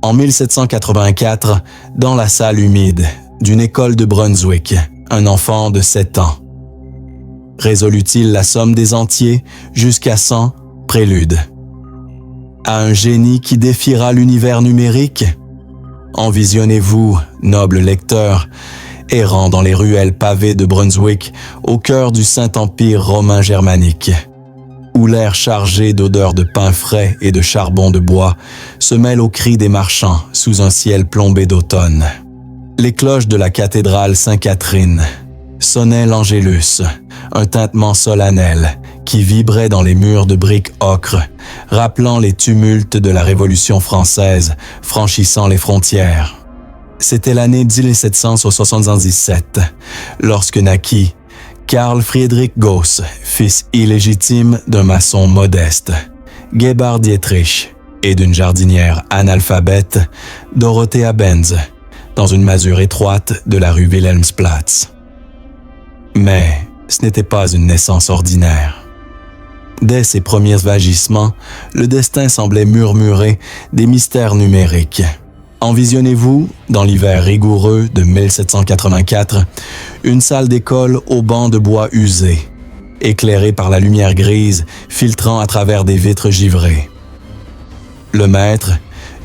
En 1784, dans la salle humide d'une école de Brunswick, un enfant de 7 ans. Résolut-il la somme des entiers jusqu'à 100 préludes? À un génie qui défiera l'univers numérique? Envisionnez-vous, noble lecteur, errant dans les ruelles pavées de Brunswick au cœur du Saint-Empire romain germanique, où l'air chargé d'odeurs de pain frais et de charbon de bois se mêle aux cris des marchands sous un ciel plombé d'automne. Les cloches de la cathédrale Sainte-Catherine sonnaient l'Angélus, un tintement solennel qui vibrait dans les murs de briques ocre, rappelant les tumultes de la Révolution française franchissant les frontières. C'était l'année 1777, lorsque naquit Carl Friedrich Gauss, fils illégitime d'un maçon modeste, Gebhard Dietrich, et d'une jardinière analphabète, Dorothea Benz, dans une masure étroite de la rue Wilhelmsplatz. Mais ce n'était pas une naissance ordinaire. Dès ses premiers vagissements, le destin semblait murmurer des mystères numériques. Envisionnez-vous, dans l'hiver rigoureux de 1784, une salle d'école aux bancs de bois usés, éclairée par la lumière grise filtrant à travers des vitres givrées. Le maître,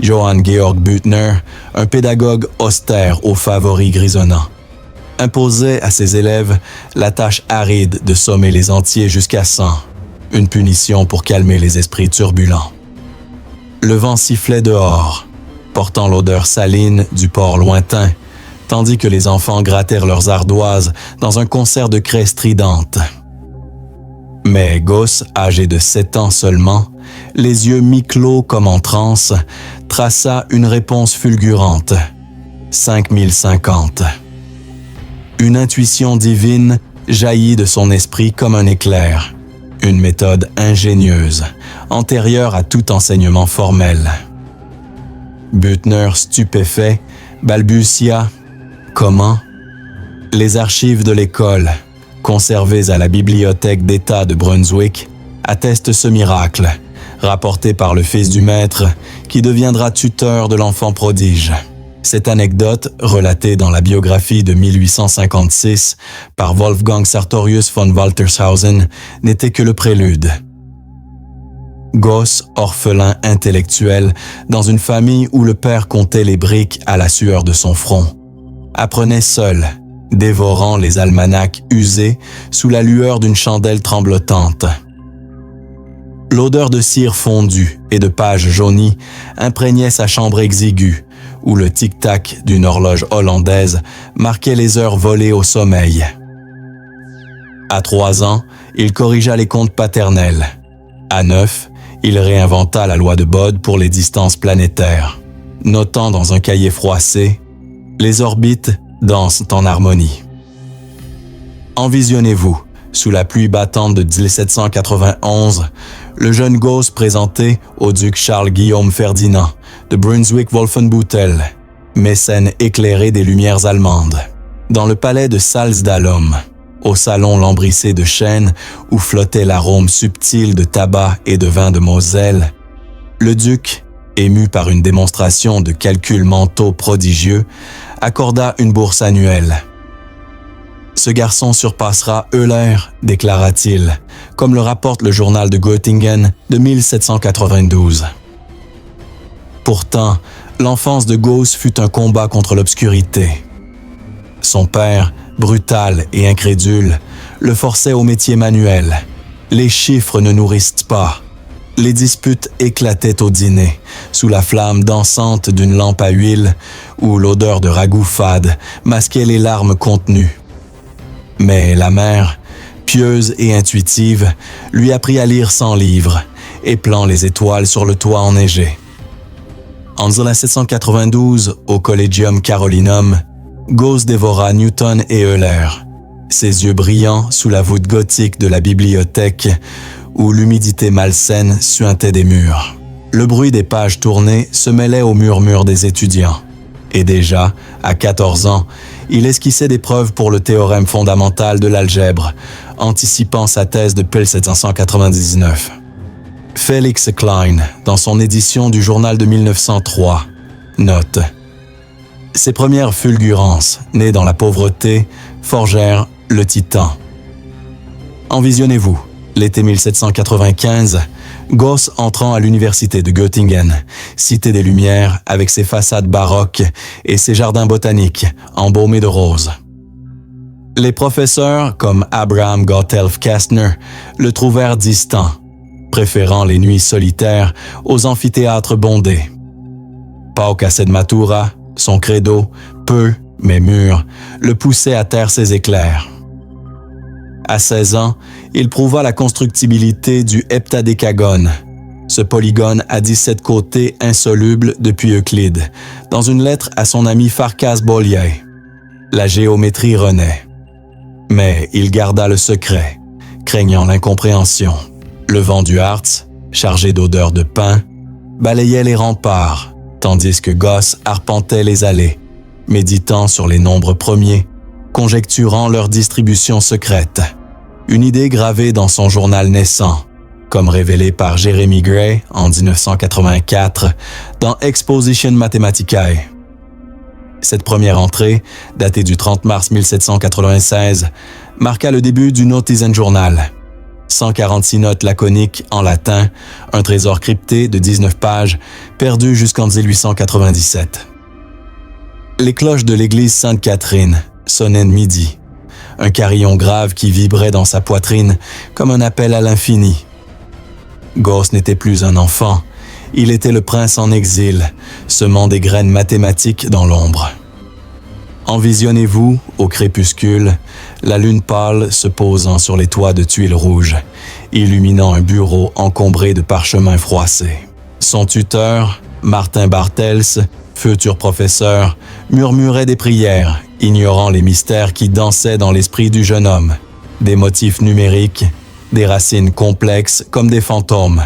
Johann Georg Büttner, un pédagogue austère aux favoris grisonnants, imposait à ses élèves la tâche aride de sommer les entiers jusqu'à 100, une punition pour calmer les esprits turbulents. Le vent sifflait dehors, portant l'odeur saline du port lointain, tandis que les enfants grattèrent leurs ardoises dans un concert de craie stridente. Mais Gauss, âgé de 7 ans seulement, les yeux mi-clos comme en transe, traça une réponse fulgurante. 5050. Une intuition divine jaillit de son esprit comme un éclair. Une méthode ingénieuse, antérieure à tout enseignement formel. Büttner, stupéfait, balbutia « Comment ?» Les archives de l'école, conservées à la Bibliothèque d'État de Brunswick, attestent ce miracle, rapporté par le fils du maître, qui deviendra tuteur de l'enfant prodige. Cette anecdote, relatée dans la biographie de 1856 par Wolfgang Sartorius von Waltershausen, n'était que le prélude. Gauss, orphelin intellectuel, dans une famille où le père comptait les briques à la sueur de son front, apprenait seul, dévorant les almanachs usés sous la lueur d'une chandelle tremblotante. L'odeur de cire fondue et de pages jaunies imprégnait sa chambre exiguë, où le tic-tac d'une horloge hollandaise marquait les heures volées au sommeil. À 3 ans, il corrigea les comptes paternels. À 9, il réinventa la loi de Bode pour les distances planétaires, notant dans un cahier froissé « Les orbites dansent en harmonie ». Envisionnez-vous, sous la pluie battante de 1791, le jeune Gauss présenté au duc Charles-Guillaume Ferdinand de Brunswick-Wolfenbüttel, mécène éclairé des lumières allemandes, dans le palais de Salzdalum, au salon lambrissé de chêne où flottait l'arôme subtil de tabac et de vin de Moselle. Le duc, ému par une démonstration de calculs mentaux prodigieux, accorda une bourse annuelle. « Ce garçon surpassera Euler », déclara-t-il, comme le rapporte le journal de Göttingen de 1792. Pourtant, l'enfance de Gauss fut un combat contre l'obscurité. Son père, brutal et incrédule, le forçait au métier manuel. Les chiffres ne nourrissent pas. Les disputes éclataient au dîner, sous la flamme dansante d'une lampe à huile, où l'odeur de ragoût fade masquait les larmes contenues. Mais la mère, pieuse et intuitive, lui apprit à lire 100 livres, épelant les étoiles sur le toit enneigé. En 1792, au Collegium Carolinum, Gauss dévora Newton et Euler, ses yeux brillants sous la voûte gothique de la bibliothèque où l'humidité malsaine suintait des murs. Le bruit des pages tournées se mêlait au murmure des étudiants. Et déjà, à 14 ans, il esquissait des preuves pour le théorème fondamental de l'algèbre, anticipant sa thèse de 1799. Felix Klein, dans son édition du journal de 1903, Note. Ces premières fulgurances, nées dans la pauvreté, forgèrent le Titan. Envisionnez-vous, l'été 1795, Gauss entrant à l'université de Göttingen, cité des Lumières avec ses façades baroques et ses jardins botaniques embaumés de roses. Les professeurs, comme Abraham Gotthelf Kästner, le trouvèrent distant, préférant les nuits solitaires aux amphithéâtres bondés. Pauc Matura, son credo, peu mais mûr, le poussait à taire ses éclairs. À 16 ans, il prouva la constructibilité du heptadécagone, ce polygone à 17 côtés insoluble depuis Euclide, dans une lettre à son ami Farkas Bolyai. La géométrie renaît. Mais il garda le secret, craignant l'incompréhension. Le vent du Harz, chargé d'odeurs de pin, balayait les remparts, tandis que Gauss arpentait les allées, méditant sur les nombres premiers, conjecturant leur distribution secrète. Une idée gravée dans son journal naissant, comme révélé par Jeremy Gray en 1984 dans Exposition Mathematicae. Cette première entrée, datée du 30 mars 1796, marqua le début du Notizenjournal. 146 notes laconiques en latin, un trésor crypté de 19 pages, perdu jusqu'en 1897. Les cloches de l'église Sainte-Catherine sonnaient de midi. Un carillon grave qui vibrait dans sa poitrine comme un appel à l'infini. Gauss n'était plus un enfant, il était le prince en exil, semant des graines mathématiques dans l'ombre. Envisionnez-vous, au crépuscule, la lune pâle se posant sur les toits de tuiles rouges, illuminant un bureau encombré de parchemins froissés. Son tuteur, Martin Bartels, futur professeur, murmurait des prières, ignorant les mystères qui dansaient dans l'esprit du jeune homme. Des motifs numériques, des racines complexes comme des fantômes.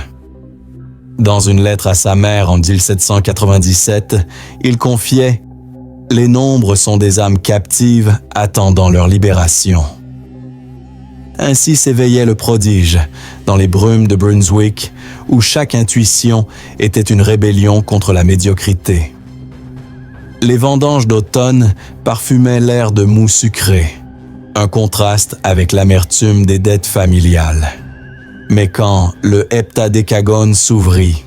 Dans une lettre à sa mère en 1797, il confiait « Les nombres sont des âmes captives attendant leur libération ». Ainsi s'éveillait le prodige, dans les brumes de Brunswick, où chaque intuition était une rébellion contre la médiocrité. Les vendanges d'automne parfumaient l'air de mou sucré, un contraste avec l'amertume des dettes familiales. Mais quand le heptadécagone s'ouvrit,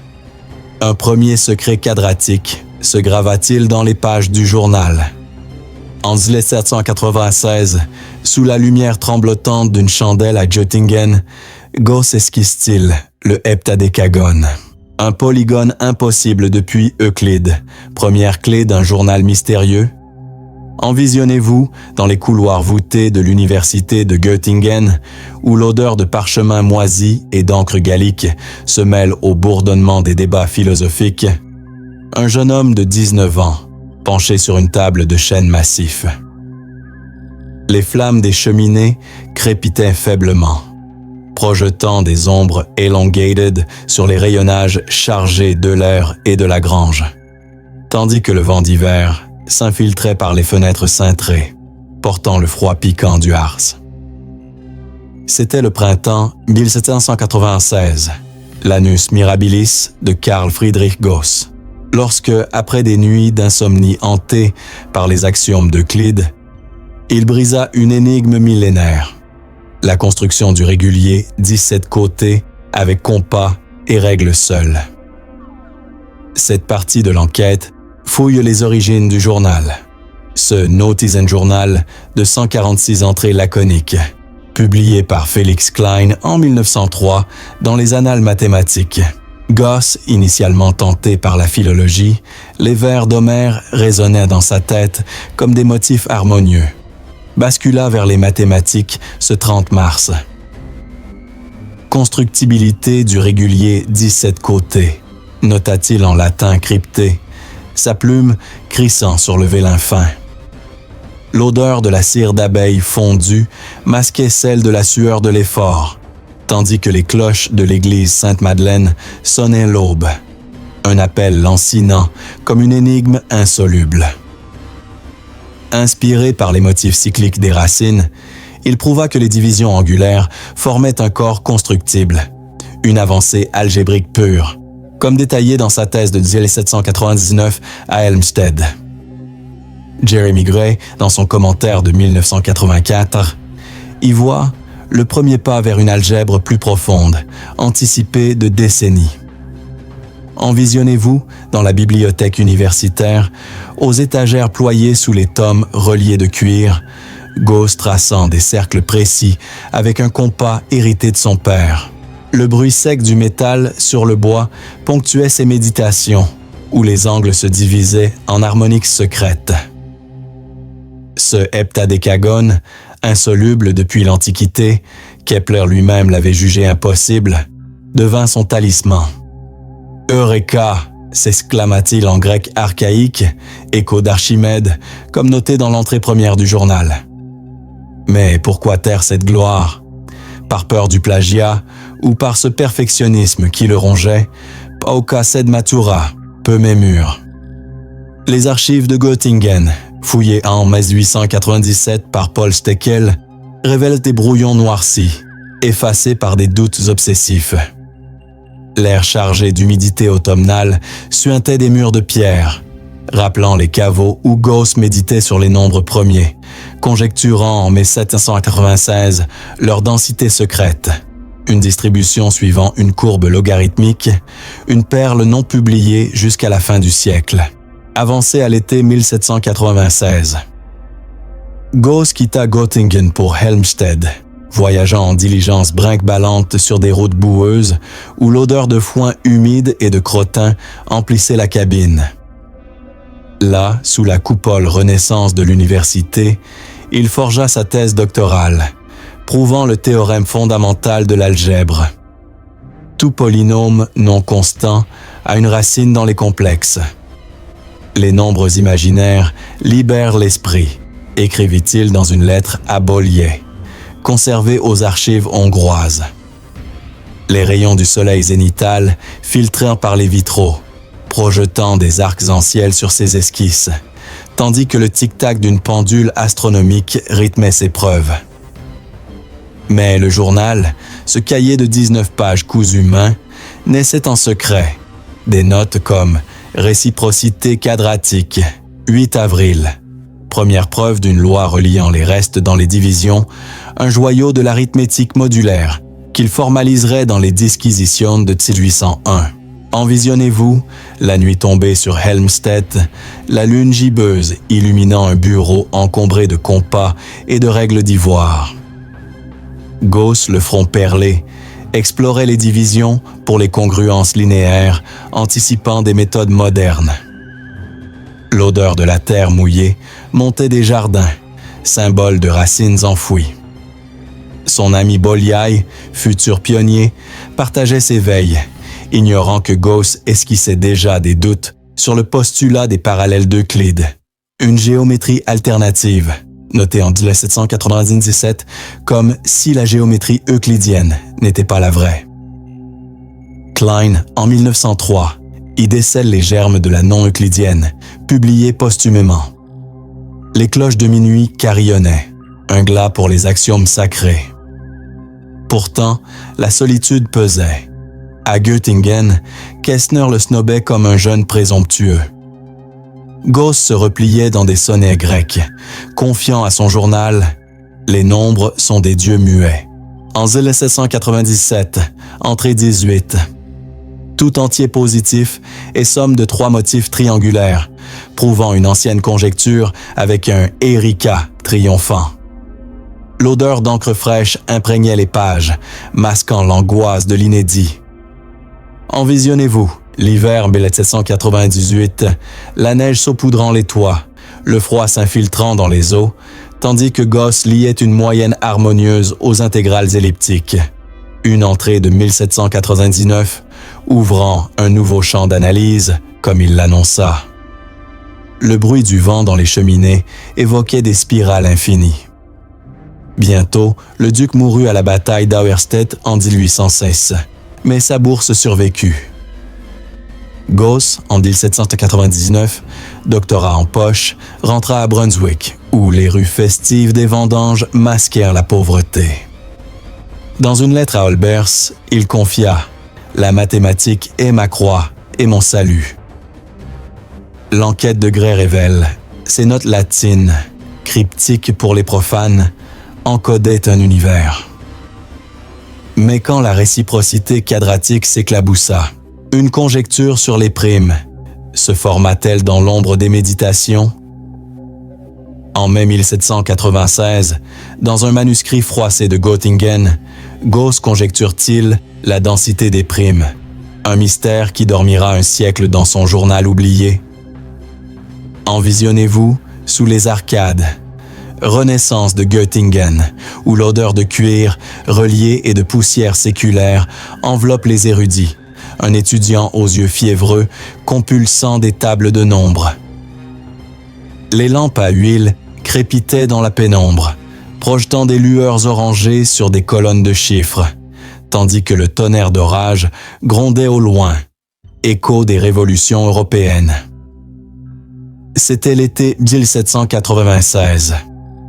un premier secret quadratique se grava-t-il dans les pages du journal. En 1796, sous la lumière tremblotante d'une chandelle à Göttingen, Gauss esquisse-t-il le heptadécagone. Un polygone impossible depuis Euclide, première clé d'un journal mystérieux. Envisionnez-vous dans les couloirs voûtés de l'université de Göttingen, où l'odeur de parchemin moisi et d'encre gallique se mêle au bourdonnement des débats philosophiques. Un jeune homme de 19 ans, penché sur une table de chêne massif. Les flammes des cheminées crépitaient faiblement, projetant des ombres elongated sur les rayonnages chargés d'Euler et de Lagrange, tandis que le vent d'hiver s'infiltrait par les fenêtres cintrées, portant le froid piquant du Harz. C'était le printemps 1796, l'annus mirabilis de Carl Friedrich Gauss, lorsque, après des nuits d'insomnie hantées par les axiomes d'Euclide, il brisa une énigme millénaire, la construction du régulier 17 côtés avec compas et règles seules. Cette partie de l'enquête fouille les origines du journal, ce Notizenjournal de 146 entrées laconiques, publié par Felix Klein en 1903 dans les Annales mathématiques. Gauss, initialement tenté par la philologie, les vers d'Homère résonnaient dans sa tête comme des motifs harmonieux. Bascula vers les mathématiques ce 30 mars. Constructibilité du régulier 17 côtés, nota-t-il en latin crypté, sa plume crissant sur le vélin fin. L'odeur de la cire d'abeille fondue masquait celle de la sueur de l'effort, tandis que les cloches de l'église Sainte-Madeleine sonnaient l'aube, un appel lancinant comme une énigme insoluble. Inspiré par les motifs cycliques des racines, il prouva que les divisions angulaires formaient un corps constructible, une avancée algébrique pure, comme détaillé dans sa thèse de 1799 à Helmstedt. Jeremy Gray, dans son commentaire de 1984, y voit le premier pas vers une algèbre plus profonde, anticipée de décennies. Envisionnez-vous, dans la bibliothèque universitaire, aux étagères ployées sous les tomes reliés de cuir, Gauss traçant des cercles précis avec un compas hérité de son père. Le bruit sec du métal sur le bois ponctuait ses méditations, où les angles se divisaient en harmoniques secrètes. Ce heptadécagone, insoluble depuis l'Antiquité, Kepler lui-même l'avait jugé impossible, devint son talisman. « Eureka !» s'exclama-t-il en grec archaïque, écho d'Archimède, comme noté dans l'entrée première du journal. Mais pourquoi taire cette gloire? Par peur du plagiat ou par ce perfectionnisme qui le rongeait, pauca sed matura, peu mémure. Les archives de Göttingen, fouillées en 1897 par Paul Steckel, révèlent des brouillons noircis, effacés par des doutes obsessifs. L'air chargé d'humidité automnale suintait des murs de pierre, rappelant les caveaux où Gauss méditait sur les nombres premiers, conjecturant en 1796 leur densité secrète, une distribution suivant une courbe logarithmique, une perle non publiée jusqu'à la fin du siècle, avancée à l'été 1796. Gauss quitta Göttingen pour Helmstedt, voyageant en diligence brinque-ballante sur des routes boueuses où l'odeur de foin humide et de crottin emplissait la cabine. Là, sous la coupole Renaissance de l'université, il forgea sa thèse doctorale, prouvant le théorème fondamental de l'algèbre. Tout polynôme non constant a une racine dans les complexes. Les nombres imaginaires libèrent l'esprit, écrivit-il dans une lettre à Bolyai, conservée aux archives hongroises. Les rayons du soleil zénital filtrant par les vitraux, projetant des arcs en ciel sur ses esquisses, tandis que le tic-tac d'une pendule astronomique rythmait ses preuves. Mais le journal, ce cahier de 19 pages cousues main, naissait en secret. Des notes comme « Réciprocité quadratique, 8 avril », première preuve d'une loi reliant les restes dans les divisions, un joyau de l'arithmétique modulaire qu'il formaliserait dans les Disquisitions de 1801. Envisionnez-vous, la nuit tombée sur Helmstedt, la lune gibbeuse illuminant un bureau encombré de compas et de règles d'ivoire. Gauss, le front perlé, explorait les divisions pour les congruences linéaires, anticipant des méthodes modernes. L'odeur de la terre mouillée montait des jardins, symbole de racines enfouies. Son ami Bolyai, futur pionnier, partageait ses veilles, ignorant que Gauss esquissait déjà des doutes sur le postulat des parallèles d'Euclide, une géométrie alternative, notée en 1797 comme si la géométrie euclidienne n'était pas la vraie. Klein, en 1903, y décèle les germes de la non-euclidienne, publiée posthumément. Les cloches de minuit carillonnaient, un glas pour les axiomes sacrés. Pourtant, la solitude pesait. À Göttingen, Kästner le snobait comme un jeune présomptueux. Gauss se repliait dans des sonnets grecs, confiant à son journal « Les nombres sont des dieux muets ». En 1797, entrée 18. Tout entier positif et somme de 3 motifs triangulaires, prouvant une ancienne conjecture avec un « Eureka » triomphant. L'odeur d'encre fraîche imprégnait les pages, masquant l'angoisse de l'inédit. Envisionnez-vous, l'hiver 1798, la neige saupoudrant les toits, le froid s'infiltrant dans les eaux, tandis que Gauss liait une moyenne harmonieuse aux intégrales elliptiques. Une entrée de 1799, ouvrant un nouveau champ d'analyse, comme il l'annonça. Le bruit du vent dans les cheminées évoquait des spirales infinies. Bientôt, le duc mourut à la bataille d'Auerstedt en 1806, mais sa bourse survécut. Gauss, en 1799, doctorat en poche, rentra à Brunswick, où les rues festives des vendanges masquèrent la pauvreté. Dans une lettre à Olbers, il confia La mathématique est ma croix et mon salut. L'enquête de Gray révèle, ces notes latines, cryptiques pour les profanes, encodaient un univers. Mais quand la réciprocité quadratique s'éclaboussa, une conjecture sur les primes se forma-t-elle dans l'ombre des méditations? En mai 1796, dans un manuscrit froissé de Göttingen, Gauss conjecture-t-il la densité des primes, un mystère qui dormira un siècle dans son journal oublié. Envisionnez-vous sous les arcades, Renaissance de Göttingen, où l'odeur de cuir, relié et de poussière séculaire enveloppe les érudits, un étudiant aux yeux fiévreux, compulsant des tables de nombres. Les lampes à huile crépitaient dans la pénombre, projetant des lueurs orangées sur des colonnes de chiffres, tandis que le tonnerre d'orage grondait au loin, écho des révolutions européennes. C'était l'été 1796,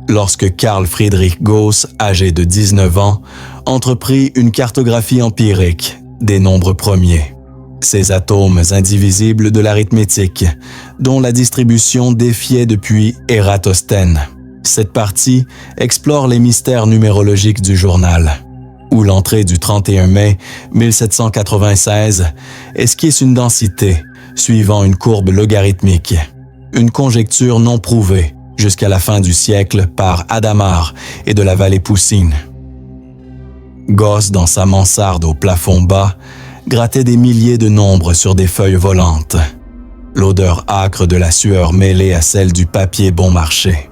lorsque Carl Friedrich Gauss, âgé de 19 ans, entreprit une cartographie empirique des nombres premiers, ces atomes indivisibles de l'arithmétique, dont la distribution défiait depuis Ératosthène. Cette partie explore les mystères numérologiques du journal, où l'entrée du 31 mai 1796 esquisse une densité suivant une courbe logarithmique, une conjecture non prouvée jusqu'à la fin du siècle par Hadamard et de la vallée Poussine. Gauss, dans sa mansarde au plafond bas, grattait des milliers de nombres sur des feuilles volantes, l'odeur âcre de la sueur mêlée à celle du papier bon marché.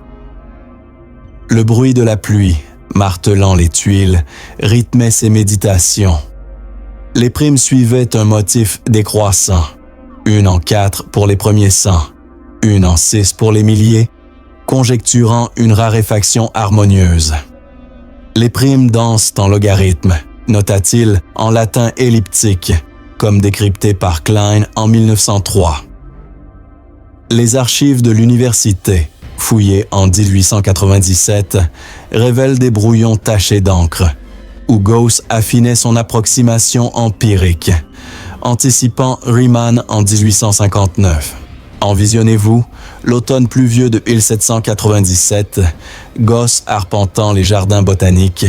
Le bruit de la pluie, martelant les tuiles, rythmait ses méditations. Les primes suivaient un motif décroissant, 1 en 4 pour les premiers 100, 1 en 6 pour les milliers, conjecturant une raréfaction harmonieuse. Les primes dansent en logarithme, nota-t-il en latin elliptique, comme décrypté par Klein en 1903. Les archives de l'université, fouillées en 1897, révèlent des brouillons tachés d'encre, où Gauss affinait son approximation empirique, anticipant Riemann en 1859. Envisionnez-vous l'automne pluvieux de 1797, Gauss arpentant les jardins botaniques,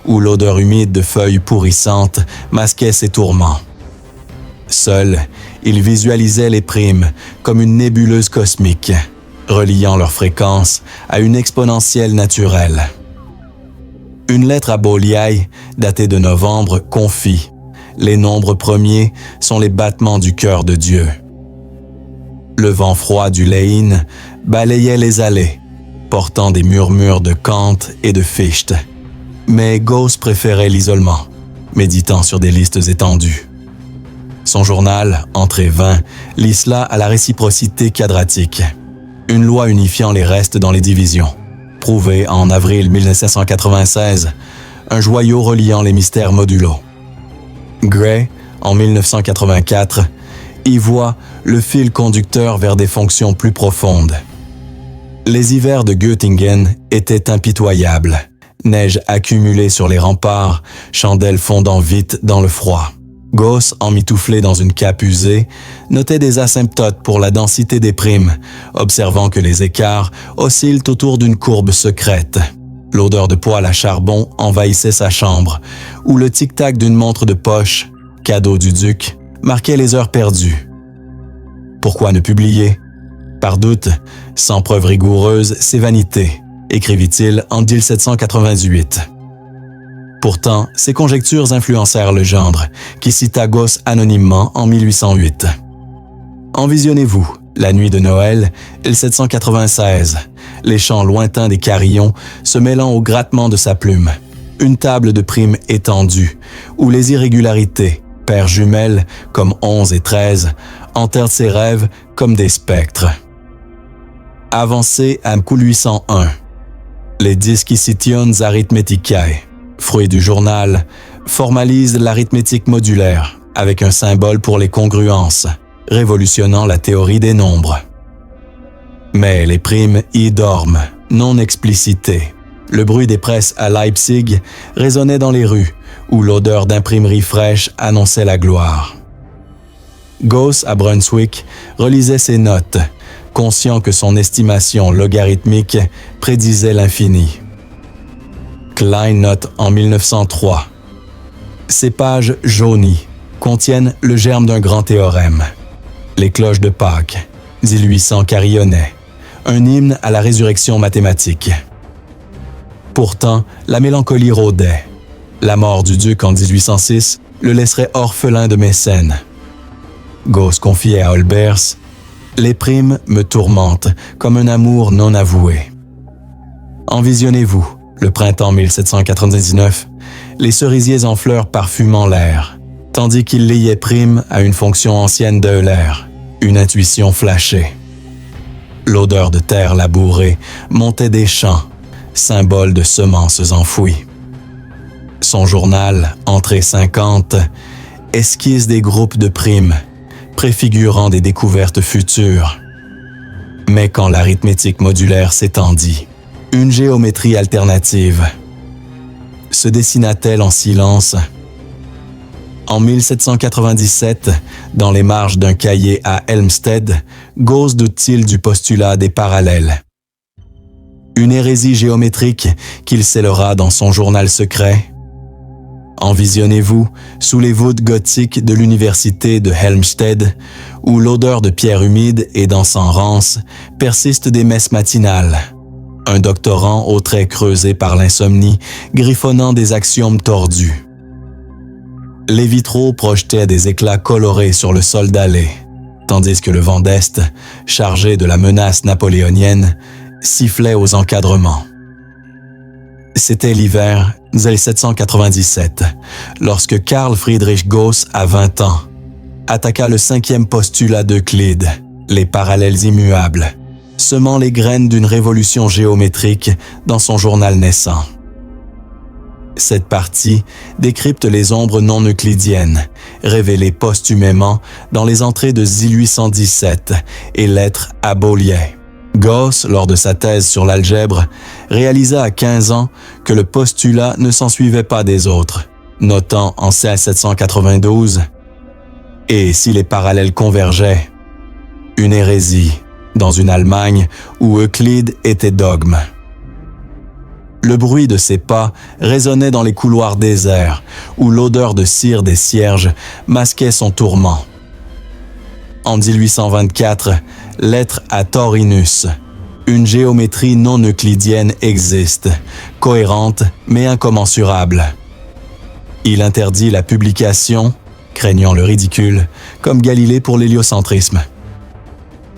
où l'odeur humide de feuilles pourrissantes masquait ses tourments. Seul, il visualisait les primes comme une nébuleuse cosmique, reliant leur fréquence à une exponentielle naturelle. Une lettre à Bolyai, datée de novembre, confie « Les nombres premiers sont les battements du cœur de Dieu ». Le vent froid du Lein balayait les allées, portant des murmures de Kant et de Fichte. Mais Gauss préférait l'isolement, méditant sur des listes étendues. Son journal, Entrée 20, lit cela à la réciprocité quadratique, une loi unifiant les restes dans les divisions, prouvée en avril 1796, un joyau reliant les mystères modulo. Gray, en 1984, y voit le fil conducteur vers des fonctions plus profondes. Les hivers de Göttingen étaient impitoyables, neige accumulée sur les remparts, chandelles fondant vite dans le froid. Gauss, emmitouflé dans une cape usée, notait des asymptotes pour la densité des primes, observant que les écarts oscillent autour d'une courbe secrète. L'odeur de poêle à charbon envahissait sa chambre, où le tic-tac d'une montre de poche, cadeau du duc, marquait les heures perdues. Pourquoi ne publier? Par doute, sans preuve rigoureuse, c'est vanité, écrivit-il en 1788. Pourtant, ces conjectures influencèrent Legendre, qui cita Gauss anonymement en 1808. Envisionnez-vous, la nuit de Noël, 1796, les chants lointains des carillons se mêlant au grattement de sa plume, une table de primes étendue, où les irrégularités, paires jumelles comme 11 et 13, enterrent ses rêves comme des spectres. Avancez à Mkul 801. Les Disquisitiones Arithmeticae, fruit du journal, formalisent l'arithmétique modulaire avec un symbole pour les congruences, révolutionnant la théorie des nombres. Mais les primes y dorment, non explicitées, Le bruit des presses à Leipzig résonnait dans les rues, où l'odeur d'imprimerie fraîche annonçait la gloire. Gauss, à Brunswick, relisait ses notes, conscient que son estimation logarithmique prédisait l'infini. Klein note en 1903. Ces pages jaunies contiennent le germe d'un grand théorème. Les cloches de Pâques, 1800 carillonnaient, un hymne à la résurrection mathématique. Pourtant, la mélancolie rôdait. La mort du duc en 1806 le laisserait orphelin de mécènes. Gauss confiait à Olbers « Les primes me tourmentent comme un amour non avoué. » Envisionnez-vous, le printemps 1799, les cerisiers en fleurs parfumant l'air, tandis qu'il liait prime à une fonction ancienne d'Euler, une intuition flashée. L'odeur de terre labourée montait des champs, symbole de semences enfouies. Son journal, entrée 50, esquisse des groupes de primes, préfigurant des découvertes futures. Mais quand l'arithmétique modulaire s'étendit, une géométrie alternative se dessina-t-elle en silence? En 1797, dans les marges d'un cahier à Helmstedt, Gauss doute-t-il du postulat des parallèles. Une hérésie géométrique qu'il scellera dans son journal secret? Envisionnez-vous sous les voûtes gothiques de l'université de Helmstedt, où l'odeur de pierre humide et d'encens rance persiste des messes matinales. Un doctorant aux traits creusés par l'insomnie, griffonnant des axiomes tordus. Les vitraux projetaient des éclats colorés sur le sol dallé, tandis que le vent d'Est, chargé de la menace napoléonienne, sifflait aux encadrements. C'était l'hiver 1797, lorsque Carl Friedrich Gauss, à 20 ans, attaqua le 5e postulat d'Euclide, les parallèles immuables, semant les graines d'une révolution géométrique dans son journal naissant. Cette partie décrypte les ombres non euclidiennes, révélées posthumément dans les entrées de 1817 et lettres à Beaulieu. Gauss, lors de sa thèse sur l'algèbre, réalisa à 15 ans que le postulat ne s'ensuivait pas des autres, notant en 1792 « Et si les parallèles convergeaient, une hérésie dans une Allemagne où Euclide était dogme. » Le bruit de ses pas résonnait dans les couloirs déserts, où l'odeur de cire des cierges masquait son tourment. En 1824, lettre à Taurinus. Une géométrie non euclidienne existe, cohérente mais incommensurable. Il interdit la publication, craignant le ridicule, comme Galilée pour l'héliocentrisme.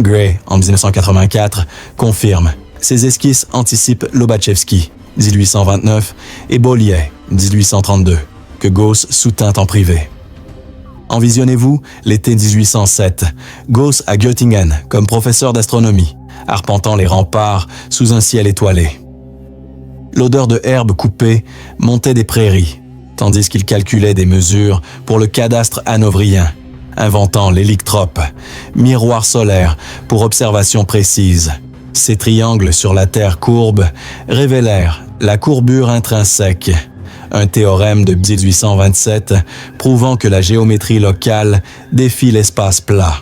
Gray, en 1984, confirme. Ses esquisses anticipent Lobachevsky, 1829, et Beaulieu, 1832, que Gauss soutint en privé. Envisionnez-vous l'été 1807, Gauss à Göttingen comme professeur d'astronomie, arpentant les remparts sous un ciel étoilé. L'odeur de herbe coupée montait des prairies, tandis qu'il calculait des mesures pour le cadastre hanovrien, inventant l'hélictrope, miroir solaire pour observations précises. Ces triangles sur la Terre courbe révélèrent la courbure intrinsèque, un théorème de 1827 prouvant que la géométrie locale défie l'espace plat.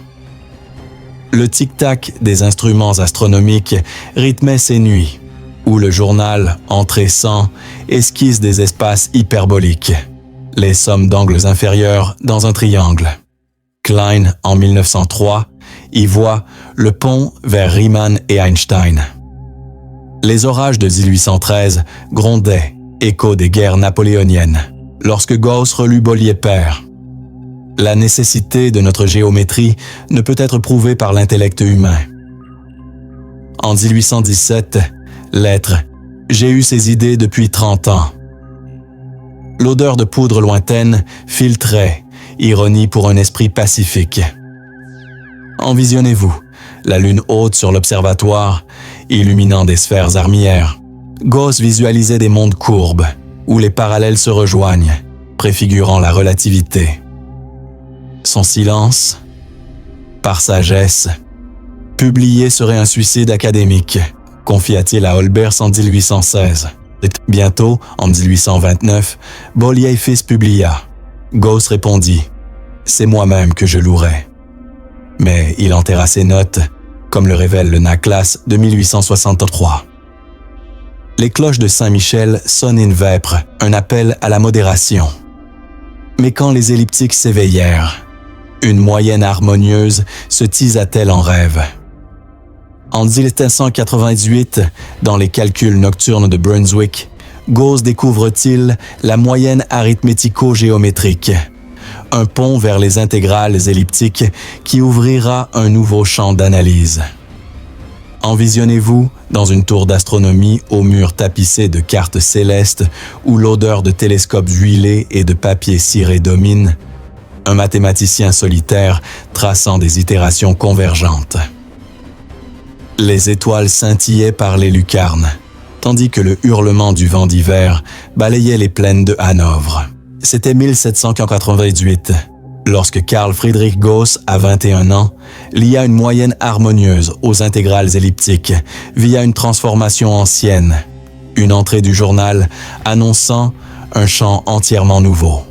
Le tic-tac des instruments astronomiques rythmait ces nuits, où le journal, entrée 100, esquisse des espaces hyperboliques, les sommes d'angles inférieurs dans un triangle. Klein, en 1903, y voit le pont vers Riemann et Einstein. Les orages de 1813 grondaient, écho des guerres napoléoniennes, lorsque Gauss relut Beaulieu père. La nécessité de notre géométrie ne peut être prouvée par l'intellect humain. En 1817, lettre « J'ai eu ces idées depuis 30 ans ». L'odeur de poudre lointaine filtrait, ironie pour un esprit pacifique. Envisionnez-vous, la lune haute sur l'observatoire, illuminant des sphères armières. Gauss visualisait des mondes courbes, où les parallèles se rejoignent, préfigurant la relativité. Son silence, par sagesse, publier serait un suicide académique, confia-t-il à Olbers en 1816. Bientôt, en 1829, Bolyai-Fils publia. Gauss répondit « C'est moi-même que je louerai ». Mais il enterra ses notes, comme le révèle le Naclas de 1863. Les cloches de Saint-Michel sonnent in vêpres, un appel à la modération. Mais quand les elliptiques s'éveillèrent, une moyenne harmonieuse se tisa-t-elle en rêve. En 1798, dans les calculs nocturnes de Brunswick, Gauss découvre-t-il la moyenne arithmético-géométrique, un pont vers les intégrales elliptiques qui ouvrira un nouveau champ d'analyse. Envisionnez-vous dans une tour d'astronomie aux murs tapissés de cartes célestes où l'odeur de télescopes huilés et de papier ciré domine, un mathématicien solitaire traçant des itérations convergentes. Les étoiles scintillaient par les lucarnes, tandis que le hurlement du vent d'hiver balayait les plaines de Hanovre. C'était 1788, lorsque Carl Friedrich Gauss, à 21 ans, lia une moyenne harmonieuse aux intégrales elliptiques via une transformation ancienne, une entrée du journal annonçant un champ entièrement nouveau.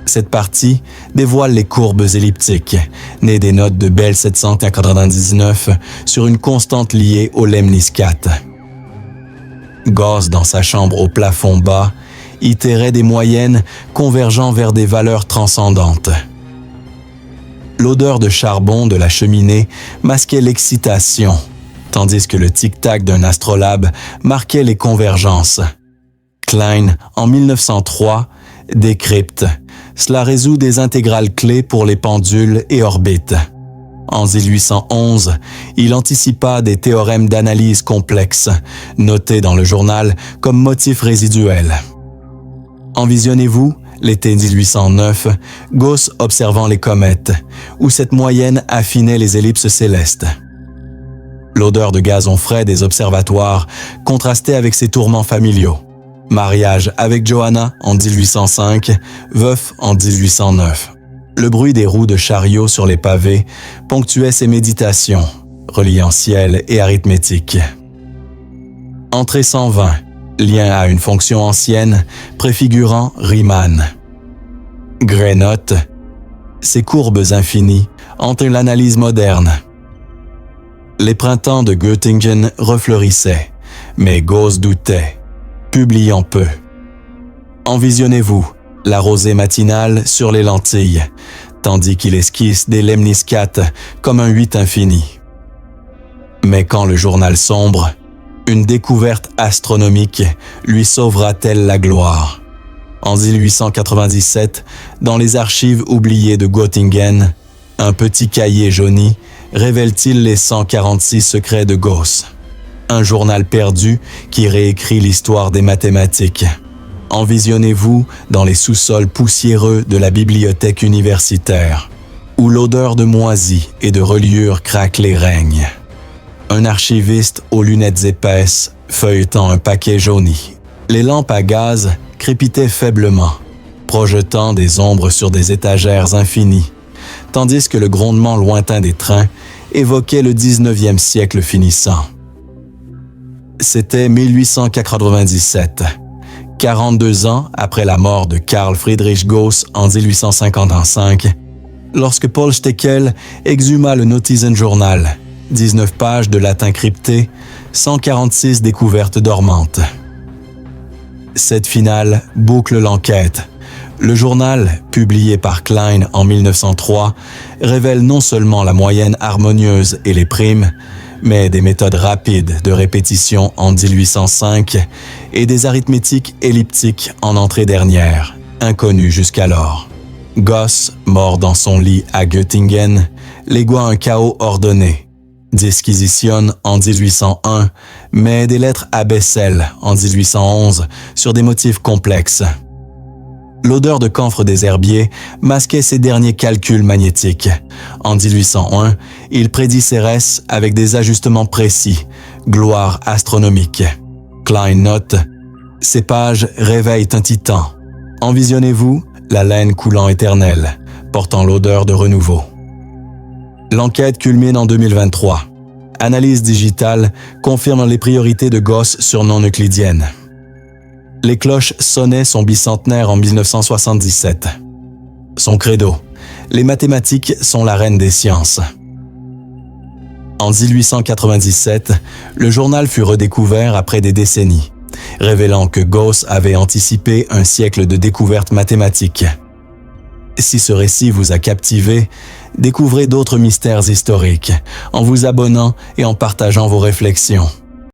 Cette partie dévoile les courbes elliptiques, nées des notes de Bell 799 sur une constante liée au lemniscate. Gauss, dans sa chambre au plafond bas, itérait des moyennes convergeant vers des valeurs transcendantes. L'odeur de charbon de la cheminée masquait l'excitation, tandis que le tic-tac d'un astrolabe marquait les convergences. Klein, en 1903, décrypte. Cela résout des intégrales clés pour les pendules et orbites. En 1811, il anticipa des théorèmes d'analyse complexes, notés dans le journal comme motifs résiduels. Envisionnez-vous, l'été 1809, Gauss observant les comètes, où cette moyenne affinait les ellipses célestes. L'odeur de gazon frais des observatoires contrastait avec ses tourments familiaux. Mariage avec Johanna en 1805, veuf en 1809. Le bruit des roues de chariot sur les pavés ponctuait ses méditations, reliant ciel et arithmétique. Entrée 120, lien à une fonction ancienne, préfigurant Riemann. Gray note, ces courbes infinies hantent l'analyse moderne. Les printemps de Göttingen refleurissaient, mais Gauss doutait, publiant peu. Envisionnez-vous, la rosée matinale sur les lentilles, tandis qu'il esquisse des lemniscates comme un 8 infini. Mais quand le journal sombre, une découverte astronomique lui sauvera-t-elle la gloire? En 1897, dans les archives oubliées de Göttingen, un petit cahier jauni révèle-t-il les 146 secrets de Gauss, un journal perdu qui réécrit l'histoire des mathématiques. Envisionnez-vous dans les sous-sols poussiéreux de la bibliothèque universitaire, où l'odeur de moisie et de reliure craquelée règne. Un archiviste aux lunettes épaisses feuilletant un paquet jauni. Les lampes à gaz crépitaient faiblement, projetant des ombres sur des étagères infinies, tandis que le grondement lointain des trains évoquait le 19e siècle finissant. C'était 1897, 42 ans après la mort de Carl Friedrich Gauss en 1855, lorsque Paul Steckel exhuma le Notizenjournal, 19 pages de latin crypté, 146 découvertes dormantes. Cette finale boucle l'enquête. Le journal, publié par Klein en 1903, révèle non seulement la moyenne harmonieuse et les primes, mais des méthodes rapides de répétition en 1805 et des arithmétiques elliptiques en entrée dernière, inconnues jusqu'alors. Gauss, mort dans son lit à Göttingen, légua un chaos ordonné. Disquisitionne en 1801, mais des lettres à Bessel en 1811 sur des motifs complexes. L'odeur de camphre des herbiers masquait ses derniers calculs magnétiques. En 1801, il prédit Cérès avec des ajustements précis, gloire astronomique. Klein note, ces pages réveillent un titan. Envisionnez-vous, la laine coulant éternelle, portant l'odeur de renouveau. L'enquête culmine en 2023. Analyse digitale confirme les priorités de Gauss sur non euclidienne. Les cloches sonnaient son bicentenaire en 1977. Son credo: les mathématiques sont la reine des sciences. En 1897, le journal fut redécouvert après des décennies, révélant que Gauss avait anticipé un siècle de découvertes mathématiques. Si ce récit vous a captivé, découvrez d'autres mystères historiques en vous abonnant et en partageant vos réflexions.